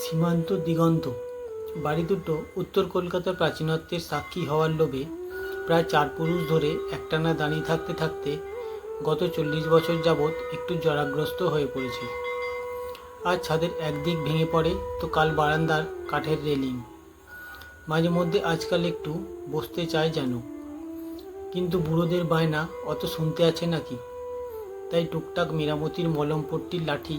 সীমান্ত দিগন্ত বাড়ি দুটো উত্তর কলকাতার প্রাচীনত্বের সাক্ষী হওয়ার লোভে প্রায় 4 পুরুষ ধরে একটানা দাঁড়িয়ে থাকতে থাকতে গত 40 বছর যাবৎ একটু জরাগ্রস্ত হয়ে পড়েছে। আজ ছাদের একদিক ভেঙে পড়ে তো কাল বারান্দার কাঠের রেলিং। মাঝে মধ্যে আজকাল একটু বসতে চায় যেন, কিন্তু বুড়োদের বায়না অত শুনতে আছে নাকি। তাই টুকটাক মেরামতির মলমপট্টির লাঠি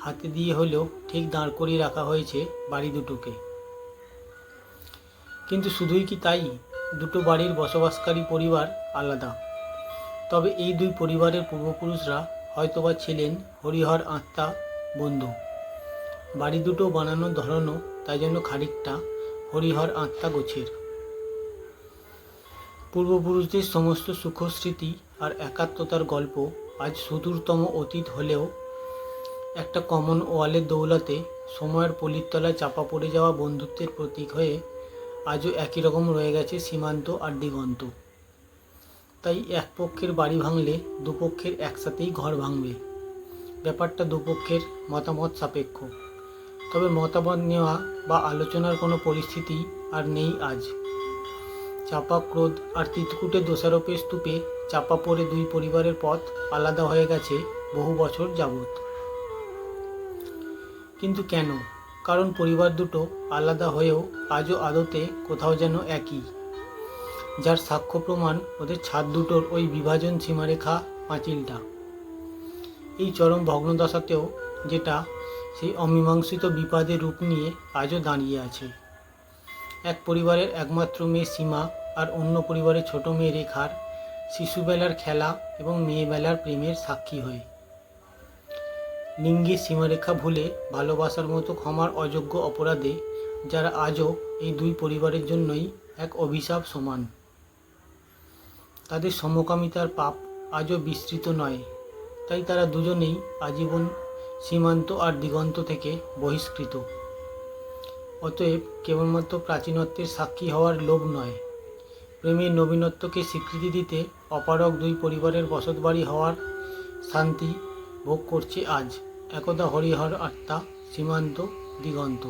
হাতে দিয়ে হলেও ঠিক দাঁড় করিয়ে রাখা হয়েছে বাড়ি দুটোকে। কিন্তু শুধুই কি তাই? দুটো বাড়ির বসবাসকারী পরিবার আলাদা, তবে এই দুই পরিবারের পূর্বপুরুষরা হয়তোবা ছিলেন হরিহর আত্মা বন্ধু। বাড়ি দুটো বানানোর ধরনও তাই জন্য খানিকটা হরিহর আত্মা গোছের। পূর্বপুরুষদের সমস্ত সুখস্মৃতি আর একাত্মতার গল্প আজ সুদূরতম অতীত হলেও একটা কমন ওয়ালের দৌলতে সময়ের পলির তলায় চাপা পড়ে যাওয়া বন্ধুত্বের প্রতীক হয়ে আজও একই রকম রয়ে গেছে সীমান্ত আর দিগন্ত। তাই এক পক্ষের বাড়ি ভাঙলে দুপক্ষের একসাথেই ঘর ভাঙবে। ব্যাপারটা দুপক্ষের মতামত সাপেক্ষ, তবে মতামত নেওয়া বা আলোচনার কোনো পরিস্থিতি আর নেই আজ। চাপা ক্রোধ আর তিতকুটে দোষারোপের স্তূপে চাপা পড়ে দুই পরিবারের পথ আলাদা হয়ে গেছে বহু বছর যাবৎ। কিন্তু কেন? কারণ পরিবার দুটো আলাদা হয়েও আজও আদতে কোথাও যেন একই, যার সাক্ষ্য প্রমাণ ওদের ছাদ দুটোর ওই বিভাজন সীমারেখা পাঁচিলটা। এই চরম ভগ্নদশাতেও যেটা সেই অমীমাংসিত বিবাদের রূপ নিয়ে আজও দাঁড়িয়ে আছে। এক পরিবারের একমাত্র মেয়ে সীমা আর অন্য পরিবারের ছোট মেয়ে রেখার শিশুবেলার খেলা এবং মেয়েবেলার প্রেমের সাক্ষী হয়ে। লিঙ্গের সীমারেখা ভুলে ভালোবাসার মতো ক্ষমার অযোগ্য অপরাধে যারা আজও এই দুই পরিবারের জন্যই এক অভিশাপ সমান। তাদের সমকামিতার পাপ আজও বিস্তৃত নয়, তাই তারা দুজনেই আজীবন সীমান্ত আর দিগন্ত থেকে বহিষ্কৃত। অতএব কেবলমাত্র প্রাচীনত্বের সাক্ষী হওয়ার লোভ নয়, প্রেমের নবীনত্বকে স্বীকৃতি দিতে অপারগ দুই পরিবারের বসতবাড়ি হওয়ার শান্তি ভোগ করছে আজ একদা হরিহর আত্মা সীমান্ত দিগন্ত।